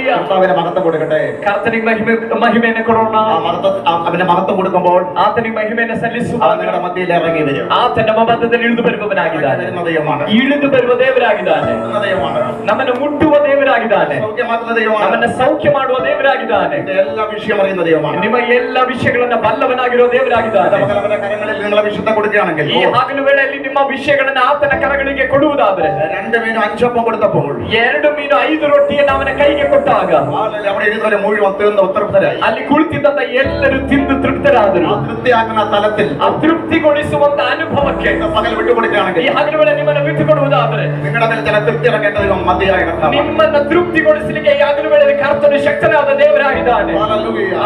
കർത്താവിന് മഹത്വം കൊടുക്കട്ടെ. ಮಹಿಮೆಯನ್ನು ಕೊಡೋಣ. അവന്റെ മഹത്വം കൊടുക്കുമ്പോൾ ಆತನಿಗೆ ಮಹಿಮೆಯನ್ನು ಸಲ್ಲಿಸುವ അവൻ നിങ്ങളുടെ ಮಧ್ಯയിൽ ഇറങ്ങി വരും. ಆತ ನಮ್ಮ ಮಧ್ಯದಲ್ಲಿ ಇಳಿದು ಬರುವವನಾಗಿದ್ದಾನೆ. ಇಳಿದು ಬರುವ ದೇವರಾಗಿದ್ದಾನೆ. ನಮ್ಮನ್ನು ಮುಟ್ಟುವ ದೇವರಾಗಿದ್ದಾನೆ. ನಮ್ಮನ್ನು ಸೌಖ್ಯ ಮಾಡುವ ದೇವರಾಗಿದ್ದಾನೆ. ಎಲ್ಲ ವಿಷಯ അറിയുന്ന ദൈവമാണ്. ನಿಮ್ಮ ಎಲ್ಲ ವಿಷಯಗಳನ್ನ ಬಲ್ಲವನಾಗಿರುವ ದೇವರಾಗಿದ್ದಾನೆ. കരങ്ങളിൽ നിങ്ങളെ വിഷയത്തെ കൊടുക്കുകയാണെങ്കിൽ ಈ ಹಗಲು ವೇಳೆಯಲ್ಲಿ ನಿಮ್ಮ ವಿಷಯಗಳನ್ನ ಆತನ ಕರಗಳಿಗೆ ಕೊಡುವುದಾದರೆ 2 ಮೀನು 5 അപ്പം കൊടുത്തപ്പോൾ 2 ಮೀನು 5 ರೊಟ್ಟಿಯನ್ನು ಅವನ ಕೈಗೆ ಕೊಟ್ಟಾಗ അവിടെ ഇരുന്നവരെ മുഴുവൻ തിന്ന് തൃപ്തരായി. ಅಲ್ಲಿ ಕುಳಿತಿದ್ದಂತ ಎಲ್ಲರೂ ತಿಂದು ತೃಪ್ತರಾದರು. തൃപ്തിയാക്കുന്ന തലത്തിൽ ತೃಪ್ತಿಗೊಳಿಸುವಂತ ಅನುಭವಕ್ಕೆ പകൽ വിട്ടുകൊടുക്കുകയാണെങ്കിൽ ಈ ಹಗಲು ವೇಳೆ ನಿಮ್ಮನ್ನು ಬಿಟ್ಟುಕೊಡುವುದಾದರೆ നിങ്ങളുടെ മേൽ ചില തൃപ്തി ഇറങ്ങേണ്ട ദൈവം മതിയായ കർത്താവ്. ನಿಮ್ಮನ್ನ ತೃಪ್ತಿಗೊಳಿಸಲಿಕ್ಕೆ ಈ ಹಗಲು ವೇಳೆ ಕರ್ತನು ಶಕ್ತನಾದ ದೇವರಾಗಿದ್ದಾನೆ.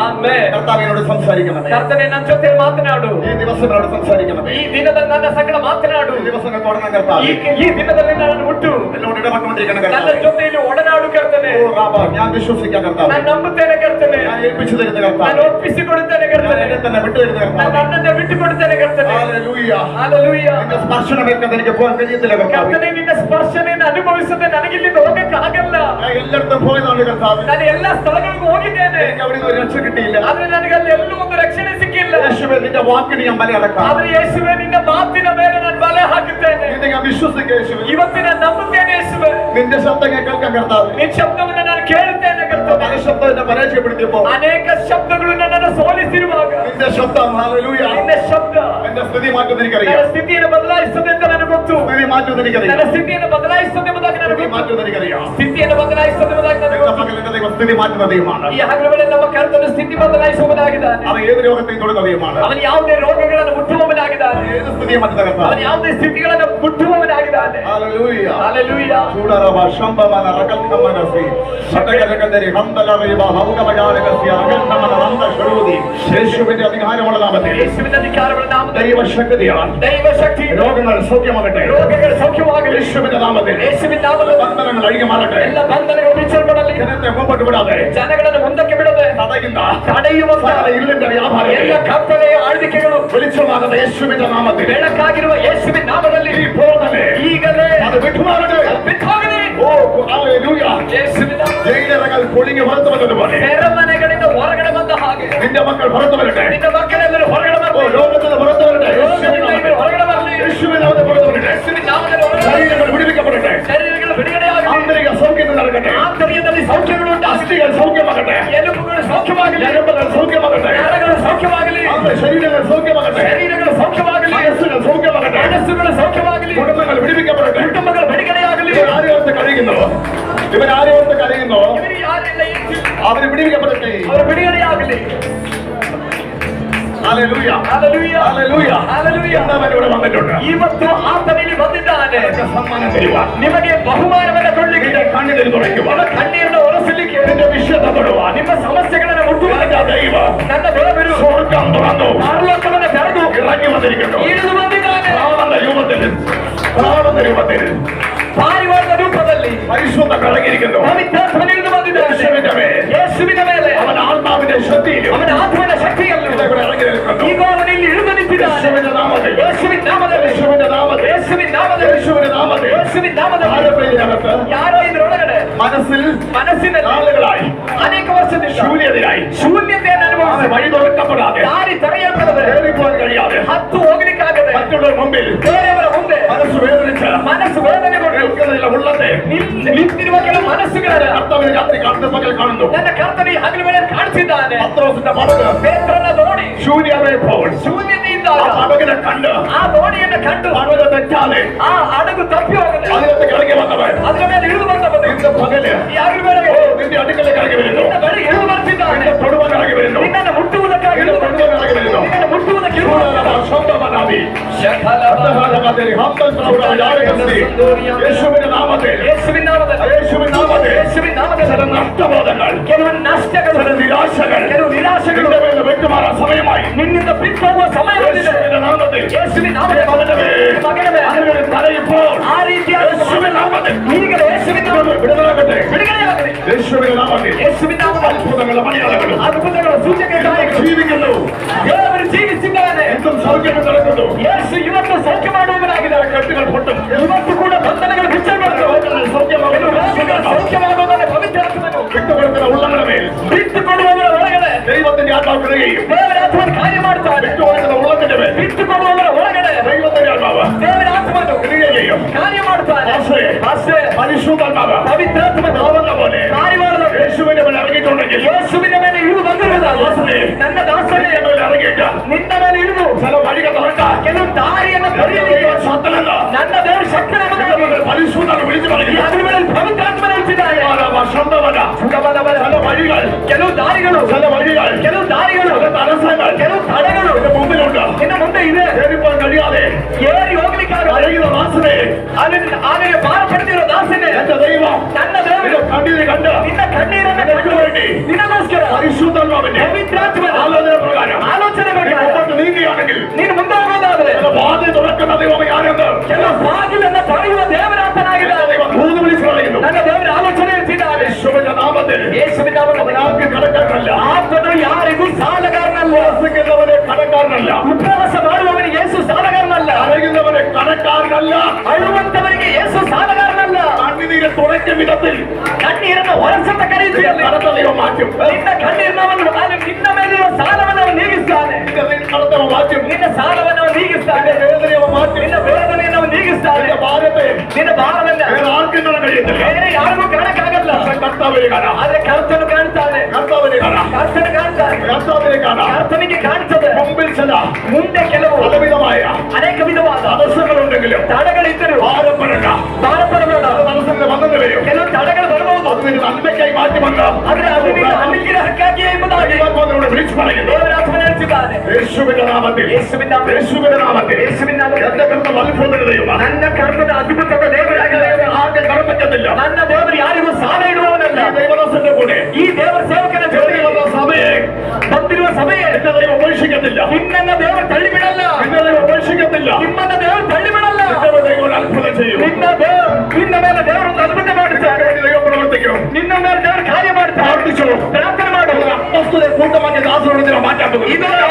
ಆಮೆನ್. കർത്താവിനോട് സംസാരിക്കണം. ಕರ್ತನೇ ನನ್ನ ಜೊತೆ ಮಾತನಾಡು. ഈ ദിവസങ്ങളോട് സംസാരിക്കണം. ಈ ದಿನದಲ್ಲಿ ನನ್ನ ಸಂಗಡ ಮಾತನಾಡು. ಈ ദിവസങ്ങൾ തുടങ്ങാൻ കർത്താവ്. ಈ ದಿನದಲ್ಲಿ ನನ್ನನ್ನು ಮುಟ್ಟು. എന്നോട് ഇടപെട്ടുകൊണ്ടിരിക്കണം കർത്താവ്. ನನ್ನ ಜೊತೆಯಲ್ಲಿ ಒಡನಾಡು ಕರ್ತನೇ. ഓ റാബ ഞാൻ വിശ്വസിക്കാം കർത്താവ്. ನಾನು ನಂಬುತ್ತೇನೆ ಕರ್ತನೇ. ഞാൻ ഏൽപ്പിച്ചു തരുന്ന കർത്താവ്. ನಾನು ಒಪ್ಪಿಸಿಕೊಡುತ್ತೇನೆ ಕರ್ತನೇ. എന്നെ തന്നെ വിട്ടു തരുന്ന കർത്താവ്. ನನ್ನನ್ನು ಬಿಟ್ಟುಕೊಡುತ್ತೇನೆ ಕರ್ತನೇ. Hallelujah hallelujah. നിന്റെ സ്പർശനമേൽക്കാൻ എനിക്ക് പോകാൻ കഴിയത്തില്ല കർത്താവ്. ಕರ್ತನೇ ನಿನ್ನ ಸ್ಪರ್ಶನೆಯನ್ನು ಅನುಭವಿಸದೆ ನನಗೆ ಇಲ್ಲಿಂದ ಹೋಗಕ್ಕೆ ಆಗಲ್ಲ. ഞാൻ എല്ലായിടത്തും പോയതാണ് കർത്താവ്. ನಾನು ಎಲ್ಲ ಸ್ಥಳಗಳಿಗೂ ಹೋಗಿದ್ದೇನೆ. എനിക്ക് അവിടെ ഒരു രക്ഷ കിട്ടിയില്ല. ಆದ್ರೆ ನನಗೆ ಅಲ್ಲಿ ಎಲ್ಲೂ ಒಂದು ರಕ್ಷಣೆ ಸಿಕ್ಕಿಲ್ಲ. യേശുവേ നിന്റെ വാക്കിന് ഞാൻ ബലിയടക്കാം. ಆದ್ರೆ ಯೇಸುವೇ ನಿನ್ನ ಮಾತಿನ ಮೇಲೆ ನಾನು ಬಲೆ ಹಾಕುತ್ತೇನೆ. നിന്നെ ഞാൻ വിശ്വസിക്കാം യേശുവേ. ಇವತ್ತಿನ ನಂಬುತ್ತೇನೆ ಯೇಸುವೇ. നിന്റെ ശബ്ദം കേൾക്കാൻ കർത്താവ്. ನಿನ್ನ ಶಬ್ದವನ್ನು ನಾನು ಕೇಳುತ್ತೇನೆ ಕರ್ತನೇ. പല ശബ്ദം എന്നെ പരാജയപ്പെടുത്തിയപ്പോൾ ಅನೇಕ ಶಬ್ದಗಳು ನನ್ನನ್ನು ಸೋಲಿಸಿರುವಾಗ നിന്റെ ശബ്ദം ഹല്ലേലൂയ ನಿನ್ನ ಶಬ್ದ എന്റെ സ്ഥിതി മാറ്റുമെന്ന് എനിക്കറിയാം. ನನ್ನ ಸ್ಥಿತಿಯನ್ನು ಬದಲಾಯಿಸುತ್ತದೆ ಅಂತ ನನಗೆ ಗೊತ್ತು. സ്ഥിതി മാറ്റുമെന്ന് എനിക്കറിയാം. ನನ್ನ ಸ್ಥಿತಿಯನ್ನು ಬದಲಾಯಿಸುತ್ತದೆ ಎಂಬುದಾಗಿ ನನಗೆ സ്ഥിതി ಗೊತ್ತು. മാറ്റുമെന്ന് എനിക്കറിയാം. ಸ್ಥಿತಿಯನ್ನು ಬದಲಾಯಿಸುತ್ತದೆ ಎಂಬುದಾಗಿ ನನಗೆ എന്റെ ಗೊತ್ತು. പകലിന്റെ ദൈവം സ്ഥിതി മാറ്റുന്ന ദൈവമാണ്. ಈ ಹಗಲು ವೇಳೆ ನಮ್ಮ ಕರ್ತನು ಸ್ಥಿತಿ ಬದಲಾಯಿಸುವವನಾಗಿದ್ದಾನೆ. അവൻ ഏത് രോഗത്തെയും തൊടുന്ന ദൈവമാണ്. ಅವನು ಯಾವುದೇ ರೋಗಗಳನ್ನು ಮುಟ್ಟುವವನಾಗಿದ್ದಾನೆ. ഏത് സ്ഥിതിയെ മാറ്റുന്ന കർത്താവ്. ಅವನು ಯಾವುದೇ ಸ್ಥಿತಿಗಳನ್ನು ಮುಟ್ಟುವವನಾಗಿದ್ದಾನೆ. Hallelujah hallelujah. ചൂടറവ ശംഭവന റകൽക്കമനസി ശതകരകദരി ഹംദലറിവ ഹൗകമജാലകസ്യ അഗന്നമന വന്ദ ശുരുതി യേശുവിന്റെ അധികാരമുള്ള നാമത്തിൽ യേശുവിന്റെ അധികാരമുള്ള നാമത്തിൽ ദൈവശക്തിയാണ്. ദൈവശക്തി രോഗങ്ങൾ സൗഖ്യമാകട്ടെ. രോഗങ്ങൾ സൗഖ്യമാകട്ടെ. യേശുവിന്റെ നാമത്തിൽ യേശുവിന്റെ നാമത്തിൽ ബന്ധനങ്ങൾ അഴിഞ്ഞു മാറട്ടെ. ಎಲ್ಲ ಬಂಧನಗಳು ಬಿಚ್ಚಲ್ಪಡಲಿ. ജനത്തെ മുമ്പോട്ട് വിടാതെ ಜನಗಳನ್ನು ಮುಂದಕ್ಕೆ ಬಿಡದೆ ತಡೆಯುವಂತ ഇരുളിന്റെ വ്യാപാരം ಎಲ್ಲ ಕತ್ತಲೆಯ ಆಳ್ವಿಕೆಗಳು വെളിച്ചമാകുന്ന യേശുവിന്റെ നാമത്തിൽ ಬೆಳಕಾಗಿರುವ ಯೇಸುವಿನ ನಾಮದಲ್ಲಿ ಈಗಲೇ അത് വിട്ടുമാറട്ടെ. ಬಿಟ್ಟು ಹೋಗಲಿ. ഓ ഹല്ലേലൂയ. ಯೇಸುವಿನ ನಾಮದಲ್ಲಿ ജയിലറകൾ പൊളിഞ്ഞു പുറത്തു വന്നതുപോലെ ಸೆರೆಮನೆಗಳಿಂದ ಹೊರಗಡೆ ಬಂದ ಹಾಗೆ നിന്റെ മക്കൾ പുറത്തു വരട്ടെ. ನಿನ್ನ ಮಕ್ಕಳೆಲ್ಲರೂ ಹೊರಗಡೆ ഓ ಬರಲಿ. ലോകത്തിന് പുറത്തു വരട്ടെ. ಹೊರಗಡೆ ಬರಲಿ. യേശുവിന്റെ നാമത്തിൽ പുറത്തു വരട്ടെ. ಯೇಸುವಿನ ನಾಮದಲ್ಲಿ ಹೊರಗಡೆ ശരീരങ്ങൾ വിടുവിക്കപ്പെടട്ടെ. ಶರೀರಗಳು ಬಿಡುಗಡೆಯಾಗಲಿ. ആന്തരിക സൗഖ്യം നടക്കട്ടെ. ಆಂತರ್ಯದಲ್ಲಿ ಸೌಖ್ಯಗಳು ಉಂಟಾಗಲಿ. അസ്ഥികൾ സൗഖ്യമാകട്ടെ. ಎಲುಬುಗಳು ಸೌಖ್ಯವಾಗಲಿ. ഞരമ്പുകൾ സൗഖ്യമാകട്ടെ. ನರಗಳು ಸೌಖ್ಯವಾಗಲಿ. ശരീരങ്ങൾ സൗഖ്യമാകട്ടെ. ಶರೀರಗಳು ಸೌಖ್ಯವಾಗಲಿ. മനസ്സുകൾ സൗഖ്യമാകട്ടെ. ಮನಸ್ಸುಗಳು ಸೌಖ್ಯವಾಗಲಿ. കുടുംബങ്ങൾ വിടുവിക്കപ്പെടട്ടെ. ಕುಟುಂಬಗಳು ಬಿಡುಗಡೆಯಾಗಲಿ. ഇവരാരെയോർത്ത് കഴിയുന്നു. ഇവരാരെയോർത്ത് കഴിയുന്നു. ಇವರು ಯಾರಿಲ್ಲ ಎಂದು അവര് വിടുവിക്കപ്പെടട്ടെ. ಅವರು ಬಿಡುಗಡೆಯಾಗಲಿ. ഹല്ലേലൂയ. ഹല്ലേലൂയ. ഹല്ലേലൂയ. ഹല്ലേലൂയ. എന്നവൻ ഇവിടെ വന്നിട്ടുണ്ട്. ಇವತ್ತು ಆತನಿಗೆ ಬಂದಿದ್ದಾನೆ. സമ്മാനം തരുക. ನಿಮಗೆ ಬಹುಮಾನವನ್ನು ಕೊಡಲಿಕ್ಕೆ, നിന്റെ കണ്ണുനീർ തുടയ്ക്കുക. ನಿಮ್ಮ ಕಣ್ಣೀರನ್ನು ಒರೆಸಲಿಕ್ಕೆ, നിന്റെ വിഷയത തൊടുക. ನಿಮ್ಮ ಸಮಸ್ಯೆಗಳನ್ನು ಮುಟ್ಟುವ ദൈവം ನನ್ನ ಬೆಳಬೆರು സ്വർഗ്ഗം തുറന്നു ಪರಲೋಕವನ್ನು ತೆರೆದು ഇറങ്ങി വന്നിരിക്കുന്നു. ಇಳಿದು ಬಂದಿದ್ದಾನೆ. പ്രാണന്റെ രൂപത്തിൽ ಪಾರಿವಾಳದ ರೂಪದಲ್ಲಿ പരിശുദ്ധ ഇറങ്ങിയിരിക്കുന്നു. ಪವಿತ್ರಾತ್ಮನ ಇಳಿದು ಬಂದಿದ್ದಾನೆ. ಯೇಸುವಿನ ಮೇಲೆ അവൻ ആത്മാവിന്റെ ശക്തിയിലും ಅವನ ಆತ್ಮನ ಶಕ್ತಿಯಲ್ಲೂ ഇവിടെ ഇറങ്ങി നിൽക്കുന്നു. ಈಗ ಅವನು ಇಲ್ಲಿ ಇಳಿದು ನಿಂತಿದ್ದಾನೆ. യേശുവിന്റെ നാമത്തിൽ ಯೇಸುವಿನ ನಾಮದಲ್ಲಿ, യേശുവിന്റെ നാമത്തിൽ ಯೇಸುವಿನ ನಾಮದಲ್ಲಿ, യേശുവിന്റെ നാമത്തിൽ ಯೇಸುವಿನ ನಾಮದಲ್ಲಿ ആരംഭയിലകത്ത് ಯಾರೋ ಇದರೊಳಗಡೆ മനസ്സിൽ ಆಳುಗಳಾಗಿ ಅನೇಕ ವರ್ಷದಿಂದ ಶೂನ್ಯತೆಯನ್ನು ಅನುಭವಿಸಿ വഴി തുറക്കപ്പെടാതെ ದಾರಿ ತೆರೆಯಲ್ಪಡದೆ കയറിപ്പോകാൻ കഴിയാതെ ಹತ್ತು ಹೋಗ್ಲಿಕ್ಕಾಗದೆ മറ്റുള്ളവർ മുമ്പിൽ ಬೇರೆಯವರ ಮುಂದೆ മനസ്സ് വേദനിച്ച ಮನಸ್ಸು ವೇದನೆಗೊಂಡು കേൾക്കുന്നതിലെ ഉള്ളത്തെ ನಿಂತಿರುವ ಕೆಲವು ಮನಸ್ಸುಗಳ കർത്താവിനെ രാത്രി കാണുന്ന പകൽ കാണുന്നു. ನನ್ನ ಕರ್ತನಿ ಹಗಲು ವೇಳೆ ಕಾಣಿಸಿದ್ದಾನೆ. പത്രോസിന്റെ പടക് ಪೇತ್ರನ ದೋಣಿ ശൂന്യമായപ്പോൾ ಶೂನ್ಯತೆಯಿದ್ದಾಗ ആ പടകിനെ കണ്ട് ಆ ದೋಣಿಯನ್ನು ಕಂಡು പടക് തെറ്റാതെ ಆ ಹಡಗು ತಪ್ಪಿ ಹೋಗದೆ അതിനകത്ത് ഇറങ്ങി വന്നവൻ ಅದರ ಮೇಲೆ ಇಳಿದು ಬಂದವನು ഇന്ന് പകല് ಈ ಹಗಲು ವೇಳೆಗೆ നിന്റെ അടുക്കലേക്ക് ഇറങ്ങി വരുന്നു. ನಿನ್ನ ಬಳಿ ಇಳಿದು ಬರ್ತಿದ್ದಾನೆ. നിന്നെ തൊടുവാൻ ഇറങ്ങി വരുന്നു. ನಿನ್ನನ್ನು ಮುಟ್ಟುವುದಕ್ಕಾಗಿ ಇಳಿದು തൊടുവാൻ ഇറങ്ങി വരുന്നു. ನಿನ್ನನ್ನು ಮುಟ್ಟುವುದಕ್ಕೆ ಇಳಿದು സ്വന്തമനാവി യേശുവിന്റെ നാമത്തിൽ ಯೇಸುವಿನ ನಾಮದಲ್ಲಿ, യേശുവിന്റെ നാമത്തിൽ ಯೇಸುವಿನ ನಾಮದಲ್ಲಿ ചില നഷ്ടബോധങ്ങൾ, ಕೆಲವು ನಷ್ಟಗಳು, ചില നിരാശകൾ, ಕೆಲವು ನಿರಾಶೆಗಳು നിന്റെ മേൽ വിട്ടുമാറാൻ സമയമായി. ನಿನ್ನಿಂದ ಬಿಟ್ಟು ಹೋಗುವ ಸಮಯ ಬಂದಿದೆ. യേശുവിന്റെ നാമത്തിൽ ಯೇಸುವಿನ ನಾಮದಲ್ಲಿ ಮಗನ ಮೇಲೆ അതിനുവേണ്ടി തലയിപ്പോൾ ಆ ರೀತಿಯಾದ യേശുവിന്റെ നാമത്തിൽ ಈಗಲೇ ಯೇಸುವಿನ ನಾಮದಲ್ಲಿ വിടുതലാകട്ടെ. ಬಿಡುಗಡೆಯಾಗಲಿ. യേശുവിന്റെ നാമത്തിൽ ಯೇಸುವಿನ ನಾಮದಲ್ಲಿ അത്ഭുതങ്ങളുടെ മണിയാളുകളും ಅದ್ಭುತಗಳ ಸೂಚಕಗಳಾಗಿ ജീവിക്കുന്നു. ದೇವರು ಜೀವಿಸಿದ್ದಾನೆ. എന്തും സൗഖ്യം നടക്കുന്നു. ಯೇಸು ಇವತ್ತು ಸೌಖ್ಯ ಮಾಡುವವನಾಗಿದ್ದಾನೆ. ಕಟ್ಟುಗಳು ಕೊಟ್ಟು ಇವತ್ತು ಕೂಡ ಬಂಧನಗಳು ಬಿಚ್ಚಲ್ಪಟ್ಟು ಸೌಖ್ಯವಾಗುವುದನ್ನು ಪವಿತ್ರಾತ್ಮನು ಬಿಟ್ಟುಕೊಡುತ್ತಿರುವ ಉಲ್ಲಂಘನ ಮೇಲೆ ಬಿಟ್ಟುಕೊಡುವವರ ಒಳಗಡೆ ದೈವത്തിന്റെ ಆತ್ಮಗಳಿಗೆ ದೇವರ ಆತ್ಮನು ಕಾರ್ಯ ಮಾಡ್ತಾನೆ. ಬಿಟ್ಟುಕೊಡುತ್ತಿರುವ ಉಲ್ಲಂಘನೆ ಮೇಲೆ ಬಿಟ್ಟುಕೊಡುವವರ ಒಳಗಡೆ ದೈವത്തിന്റെ ಆತ್ಮ ದೇವರ ಆತ್ಮನು ಕ್ರಿಯೆಯು ಕಾರ್ಯ ಮಾಡ್ತಾನೆ. ಆಸೆ ಪರಿಶುದ್ಧಾತ್ಮ ಪವಿತ್ರಾತ್ಮನು ಅವನ ಮೇಲೆ ಕಾರ್ಯ ಮಾಡಲು ಯೇಸುವಿನ ಮೇಲೆ ಅರಗಿಕೊಂಡಂಗೆ ಯೇಸುವಿನ ಮೇಲೆ ಇಳಿದು ಬಂದಿರುವುದಾದರೆ ನನ್ನ ದಾಸನೇ ಮೇಲೆ ಅರಗಿಟ್ಟ ನಿನ್ನ ಮೇಲೆ ಇಳಿದು ಸಲ ಅಡಿಗ ಹೊರಟ ಕೆಲವು ದಾರಿಯನ್ನು ಬರೆಯಲಿಕ್ಕೆ ಸತ್ತನಲ್ಲ ನನ್ನ ದೇವರು ಶಕ್ತನ ಪರಿಶುದ್ಧನ ವಿಳಿಸಿ ಬರಲಿ ಅದ್ರ ಮೇಲೆ ಪವಿತ್ರಾತ್ಮ ನಿಲ್ಸಿದ್ದಾನೆ. ಸಲ ವഴികൾ ಕೆಲವು ದಾರಿಗಳು ಸಲ ವഴികൾ ಕೆಲವು ದಾರಿಗಳು ತടಸ್ಸಗಳು ಕೆಲವು ತಡೆಗಳು ಮುಂದೆ ಉಂಟು ಇನ್ನು ಮುಂದೆ ಇದೆ. ಏರಿಕೊಂಡು ನಡೆಯಾದೆ ಏರಿ ಹೋಗ್ಲಿಕ್ಕಾಗ ಅರಗಿದ ವಾಸನೆ ಆದರೆ ಭಾರ ಪಡೆದಿರೋ ದಾಸನೆ ಎಂತ ದೈವ ನನ್ನ ದೇವರು ಕಂಡಿದೆ ಕಂಡ ನಿನ್ನ ಕಣ್ಣೀರನ್ನು ನಿನಗೋಸ್ಕರ ಪರಿಶುದ್ಧಾತ್ಮವನ್ನೇ ಪವಿತ್ರಾತ್ಮ ಆಲೋಚನೆ ಪ್ರಕಾರ ಆಲೋಚನೆ ಪ್ರಕಾರ ಒಬ್ಬಟ್ಟು ನೀತಿಯಾണെങ്കിൽ ನೀನು ಮುಂದೆ ಹೋಗೋದಾದ್ರೆ ಬಾಧೆ ದೊರಕದ ದೈವ ಯಾರೆಂದು ಕೆಲವು ಬಾಗಿಲನ್ನು ಪಡೆಯುವ ದೇವರಾತನಾಗಿದ್ದಾನೆ. ಊದು ಬಿಡಿಸಲಾಗಿದ್ದು ನನ್ನ ದೇವರ ಆಲೋಚನೆ ಇರ್ತಿದ್ದಾನೆ. ಯೇಸುವಿನ ನಾಮದಲ್ಲಿ ಯೇಸುವಿನ ನಾಮದಲ್ಲಿ ಯಾಕೆ ಕಡಕಾರನಲ್ಲ ಆತನು ಯಾರಿಗೂ ಸಾಲಗಾರನಲ್ಲ. ಉಪವಾಸಕ್ಕೆಲ್ಲವನೇ ಕಡಕಾರನಲ್ಲ ಉಪವಾಸ ಮಾಡುವವನಿಗೆ ಯೇಸು ಸಾಲಗಾರನಲ್ಲ. ಅರಗಿದವನೇ ಕಡಕಾರನಲ್ಲ ಅಳುವಂತವನಿಗೆ ಯೇಸು ಸಾಲಗಾರನಲ್ಲ. ಕಣ್ಣಿನೀರ ತೊಡಕ್ಕೆ ವಿಧത്തിൽ ಕಣ್ಣೀರನ್ನು ಹೊರಸಂತ ಕರೆಯುತ್ತೀಯಲ್ಲಿ ಕಡತ ದೈವ ವಾಕ್യം ನಿನ್ನ ಕಣ್ಣೀರನ್ನು ನಿನ್ನ ಮೇಲಿರುವ ಸಾಲವನ್ನು ಅವನು ನೀಗಿಸ್ತಾನೆ. ಕಡತವ ವಾಕ್യം ನಿನ್ನ ಸಾಲವನ್ನು ಅವನು ನೀಗಿಸ್ತಾನೆ. ವೇದನೆಯ ವಾಕ್ಯ ನಿನ್ನ ವೇದನೆಯನ್ನು ಅವನು ನೀಗಿಸ್ತಾನೆ. ಭಾರತೆ ನಿನ್ನ ಭಾರವನ್ನ ಆರ್ಕಿಂದ ನಡೆಯುತ್ತದೆ ಬೇರೆ ಯಾರಿಗೂ ಕಾಣಕ್ಕಾಗಲ್ಲ. ಕರ್ತವ್ಯಗಾರ ಆದ್ರೆ ಕರ್ತನು ಕಾಣ್ತಾನೆ. ಕರ್ತವ್ಯಗಾರ ಕರ್ತನು ಕಾಣ್ತಾನೆ. ಕರ್ತವ್ಯಗಾರ ಕರ್ತನಿಗೆ ಕಾಣ್ತದೆ. ಮುಂಬಿಲ್ಸದ ಮುಂದೆ ಕೆಲವು ಹಲವಿಧമായ ಅನೇಕ ವಿಧವಾದ ತടಸ್ಸಗಳುಂಡೆങ്കിലും ತಡೆಗಳಿದ್ದರು. ಭಾರಪಡಲ್ಲ ಭಾರಪಡಬೇಡ. ಮನಸ್ಸಿನ ಬಂಧನವೇನು ಕೆಲವು ತಡೆಗಳು ಬರಬಹುದು. ಅದು ನಿನ್ನ ಅನ್ಬೇಕಾಗಿ ಮಾತಿ ಬಂದ ಆದ್ರೆ ಅದು ನಿನ್ನ ಅನ್ನಕ್ಕಿನ ಹಕ್ಕಾಗಿಯೇ ಎಂಬುದಾಗಿ ವಿಳಿಸಿ ಮಾಡಿದ್ದು ದೇವರ ಆತ್ಮ ಹೇಳ್ತಿದ್ದಾನೆ. ಯೇಸುವಿನ ನಾಮದಲ್ಲಿ ಯೇಸುವಿನ ನಾಮದಲ್ಲಿ ಯೇಸುವಿನ ನಾಮದಲ್ಲಿ ಯೇಸುವಿನ ನಾಮದಲ್ಲಿ ಎಂತ ಕರ್ತ ಅದ್ಭುತದ ದೈವ ನನ್ನ ಕರ್ತನ ಅದ್ಭುತದ ದೇವರಾಗಿದ್ದಾನೆ. ಹಾಗೆ ಕರ್ಮಕ್ಕಿಲ್ಲ ನನ್ನ ದೇವರು ಯಾರಿಗೂ ಸಾಲ ಇಡುವವನಲ್ಲ. ದೈವದ ಸಂಘ ಕೂಡ ಈ ದೇವರ ಸೇವಕನ ಜೊತೆಗೆ ಸಭೆ ಬಂದಿರುವ ಸಭೆಯೇ ನಿನ್ನ ದೈವ ಭವಿಷ್ಯಕ್ಕಿಲ್ಲ ನಿನ್ನನ್ನ ದೇವರು ತಳ್ಳಿ ಬಿಡಲ್ಲ. ನಿನ್ನ ದೈವ ಭವಿಷ್ಯಕ್ಕಿಲ್ಲ ನಿಮ್ಮನ್ನ ದೇವರು ತಳ್ಳಿ ಬಿಡಲ್ಲ. ದೈವ ಅದ್ಭುತ ചെയ്യും ನಿನ್ನ ಮೇಲೆ ದೇವರು ಒಂದು ಅದ್ಭುತ ಮಾಡುತ್ತಾರೆ. ದೈವ ಪ್ರವರ್ತಿക്കും ನಿನ್ನ ಮೇಲೆ ದೇವರು ಕಾರ್ಯ ಮಾಡ್ತಾರೆ. ಪ್ರಾರ್ಥಿಸು ಪ್ರಾರ್ಥನೆ ಮಾಡು. ಅಪ್ಪಸ್ತಲ ಕೂಟವಾಗಿ ದಾಸರೊಂದಿಗೆ ಮಾತಾಡುವುದು ಇದೊಂದು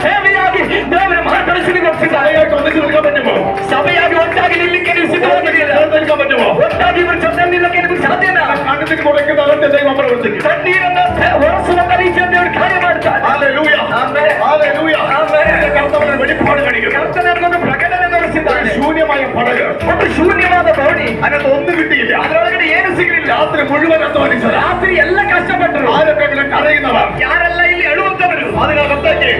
ಸೇವೆಯಾಗಿ ದೇವರ ಮಾರ್ಪಡಿಸಿದ್ದಾರೆ. ಸಭೆಯಾಗಿ ಒಟ್ಟಾಗಿ ನಿಲ್ಲಕ್ಕೆ ನೀವು ಸಿದ್ಧವಾಗಿದ್ದೀರಾ? ಒಟ್ಟಾಗಿ ಇವರು ಚಂದ ನಿಲ್ಲಕ್ಕೆ ನಿಮಗೆ ಸಾಧ್ಯನಾ? ಕಣ್ಣಕ್ಕೆ ಕೊಡಕ್ಕೆ ದೈವ ಪ್ರವರ್ತಿക്കും ಕಣ್ಣೀರನ್ನು ಹೊರಸುವಂತ ರೀತಿಯಲ್ಲಿ ದೇವರು ಕಾರ್ಯ ಮಾಡ್ತಾರೆ. ಹಾಲೆಲೂಯ ಹಾಲೆಲೂಯ ಕರ್ತವ್ಯ വെളിപ്പാടുകളിൽ ಕರ್ತನನ್ನು ಪ್ರಕಟಣೆ ತೋರಿಸಿದ್ದಾನೆ. ശൂന്യമായ പടക് ಒಂದು ಶೂನ್ಯವಾದ ದೋಣಿ. അതിനകത്ത് ഒന്നും കിട്ടിയില്ല. ಅದರೊಳಗಡೆ ಏನು ಸಿಗಲಿಲ್ಲ. രാത്രി മുഴുവൻ അധ്വാനിച്ചത്. ರಾತ್ರಿ ಎಲ್ಲ ಕಷ್ಟಪಟ್ಟರು. ആരൊക്കെ കരയുന്നവർ ಯಾರೆಲ್ಲ ಇಲ್ಲಿ ಅಳುವಂತವರು. അതിനകത്തേക്ക്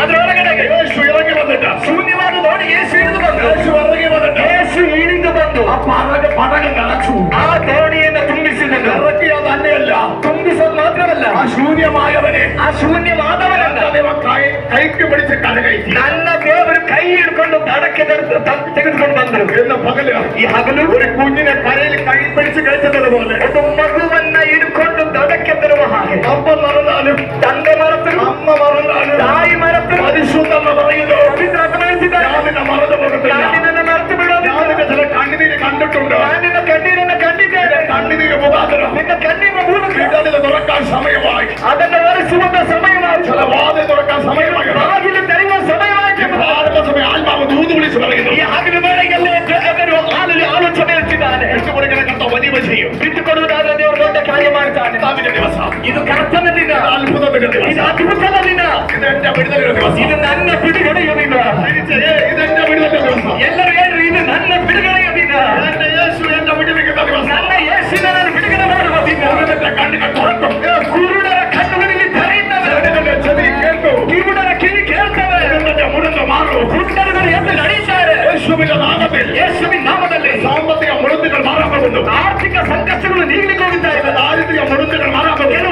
ಅದರೊಳಗಡೆ യേശു ഇറങ്ങി വന്നിട്ട് ಶೂನ್ಯವಾದ ದೋಣಿ ಯೇಸು ಇಳಿದು ಬಂದು യേശു ഇറങ്ങി വന്നിട്ട് ಯೇಸು ಇಳಿದು ಬಂದು ആ പടക് നിറച്ചു. ಆ ದೋಣಿಯನ್ನು ತುಂಬಿಸಿದನು. ഇറക്കിയ തന്നെയല്ല, ತುಂಬಿಸೋದು ಮಾತ್ರವಲ್ಲ, ആ ശൂന്യമായവനെ ಆ ಶೂನ್ಯವಾದವನನ್ನ ദൈവ കൈക്ക് പിടിച്ച് കരകയറ്റി ನನ್ನ ದೇವರು ಕೈ ಹಿಡ್ಕೊಂಡು ದಡಕ್ಕೆ ತೆಗೆದುಕೊಂಡು ಬಂದರು. ഇന്ന് പകല് ಈ ಹಗಲು ഒരു കുഞ്ഞിനെ കരയിൽ കൈ പിടിച്ച് കയറ്റുന്നത് പോലെ ಒಂದು ಮಗುವನ್ನ ಹಿಡ್ಕೊಂಡು ದಡಕ್ಕೆ ತರುವ ಹಾಗೆ അമ്മ മറന്നാലും ತಂದೆ ಮರೆತರು, അമ്മ മറന്നാലും ತಾಯಿ ಮರೆತರು, പരിശുദ്ധമ്മ പറയുന്നു ಪವಿತ್ರಾತ್ಮ ಹೇಳ್ತಿದ್ದಾರೆ, ഞാൻ നിന്നെ മറന്നു പോകത്തില്ല. ನಾನು ನಿನ್ನನ್ನು ಮರೆತು ಬಿಡೋದಿಲ್ಲ. ഞാൻ നിന്റെ ചില കണ്ണുനീര് കണ്ടിട്ടുണ്ട്. ನಾನು ನಿನ್ನ ಕಣ್ಣೀರನ್ನು ಕಂಡಿದ್ದೇನೆ. കണ്ണുനീര് മുഖാന്തരം ನಿನ್ನ ಕಣ್ಣೀರ ಮೂಲಕ ഇടലിൽ തുറക്കാൻ സമയമായി. ಅದನ್ನು ಒರೆಸುವಂತ ಸಮಯವಾಗಿ, ചില വാതിൽ തുറക്കാൻ സമയമായി. ಬಾಗಿಲು ತೆರೆಯುವ ಸಮಯವಾಗಿ ഭാരത സമയം ആത്മാവ് ദൂത് വിളിച്ച് പറയുന്നു. ಈ ಹಗಲು ವೇಳೆಯಲ್ಲೇ ಅವರು ಆಲೋಚನೆ ಇರ್ತಿದ್ದಾರೆ. വിട്ടുകൊടുക്കുന്ന കർത്ത വലിയ ചെയ്യും. ಬಿಟ್ಟುಕೊಡುವುದಾದ್ರೆ ದೇವರು ದೊಡ್ಡ ಕಾರ್ಯ ಮಾಡ್ತಾನೆ. കർത്താവിന്റെ ദിവസം, ಇದು ಕರ್ತನ ದಿನ, അത്ഭുതത്തിന്റെ ಇದು ദിവസം, ಅದ್ಭುತದ ದಿನ, ഇത് എന്റെ വിടുതലയുടെ ദിവസം. ಇದು ನನ್ನ ಬಿಡುಗಡೆಯ ದಿನ. ഇത് എന്റെ വിടുതലയുടെ ദിവസം. ಎಲ್ಲರೂ ಹೇಳ್ರಿ, ಇದು ನನ್ನ ಬಿಡುಗಡೆಯ ದಿನ. എന്റെ യേശു എന്നെ വിടുവിക്കുന്ന ദിവസം. ನನ್ನ ಯೇಸುವಿನ ನಾನು ಬಿಡುಗಡೆ ಮಾಡುವ ದಿನ. എന്റെ കണ്ണുകൾ തുറക്കും. ಕುರುಡರ ಕಣ್ಣುಗಳಲ್ಲಿ ತೆರೆಯುತ್ತವೆ, എന്റെ ചെവി കേൾക്കും. ಕಿವುಡರ ಕಿವಿ ಕೇಳ್ತವೆ, എന്റെ മുടങ്ങ് മാറും. ಕುರುಡರುಗಳು ಎದ್ದು ನಡೆಯುತ್ತಾರೆ. യേശുവിന്റെ നാമത്തിൽ ಯೇಸುವಿನ ನಾಮದಲ್ಲಿ സാമ്പത്തിക മുടങ്ങുകൾ മാറാൻ പോകുന്നു. ಆರ್ಥಿಕ ಸಂಕಷ್ಟಗಳು ನೀಗಲಿಕ್ಕೆ ಹೋಗುತ್ತಾ ಇದೆ. ദാരിദ്ര്യ മുടങ്ങുകൾ മാറാൻ പോകുന്നു. ಏನು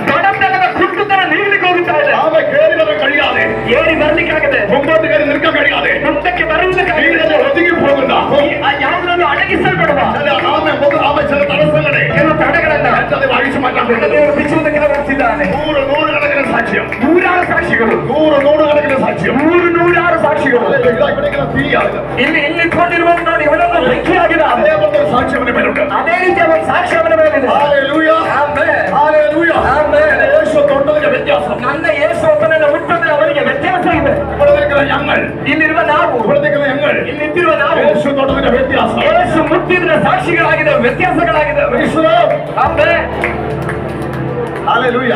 ಬಡತನದ ಕುಟ್ಟುತನ ನೀಗಲಿಕ್ಕೆ ಹೋಗುತ್ತಾ ಇದೆ. ആമ കയറി വരാൻ കഴിയാതെ, ಏರಿ ಬರ್ಲಿಕ್ಕಾಗದೆ, മുമ്പോട്ട് കയറി നിൽക്കാൻ കഴിയാതെ, ಮುಂದಕ್ಕೆ ಬರುವುದಕ್ಕಾಗದೆ, നീരജ് ഒതുങ്ങി പോകുന്ന ಯಾವುದನ್ನು ಅಡಗಿಸಲ್ಪಡುವ ചില തടസ്സങ്ങളെ ಕೆಲವು ತಡೆಗಳನ್ನ എന്റെ അഴിച്ചു മാറ്റാൻ പോകുന്നത്. ದೇವರು ಬಿಚ್ಚುವುದಕ್ಕೆ ಹೋಗ್ತಿದ್ದಾನೆ. നൂറുകണക്കിന് സാക്ഷ്യം, ನೂರಾರು ಸಾಕ್ಷಿಗಳು, നൂറുകണക്കിന് സാക്ഷ്യം. ನೂರಾರು ಸಾಕ್ಷಿಗಳು ഇവിടെ തീയാണ്. ಇಲ್ಲಿ ಕೊಂಡಿರುವ ನೋಡಿ, ಇವರನ್ನು ಬೆಂಕಿಯಾಗಿದೆ. അതേപോലത്തെ ഒരു സാക്ഷ്യം അവന്റെ മേലുണ്ട്. ಅದೇ ರೀತಿಯ ಒಂದು ಸಾಕ್ಷಿ ಅವನ ಮೇಲಿದೆ. Hallelujah, amen. ഹല്ലേലൂയ. ಆಮೆನ್. യേശു തൊട്ടതിന്റെ വ്യത്യാസം. ನನ್ನ ಯೇಸು ಒಬ್ಬನನ್ನ ಹುಟ್ಟದ್ರೆ ಅವರಿಗೆ ವ್ಯತ್ಯಾಸ ಇದೆ. ഇവിടെ നിൽക്കുന്ന ഞങ്ങൾ ಇಲ್ಲಿರುವ ನಾವು ഇവിടത്തേക്കുള്ള ഞങ്ങൾ ಇಲ್ಲಿ ನಿಂತಿರುವ ನಾವು യേശു തൊട്ടതിന്റെ വ്യത്യാസം ಯೇಸು ಮುಟ್ಟಿದ ಸಾಕ್ಷಿಗಳಾಗಿದ್ದೇವೆ ವ್ಯತ್ಯಾಸಗಳಾಗಿದ್ದೇವೆ ഈശ്വര ಆಮೇಲೆ ഹല്ലേലൂയ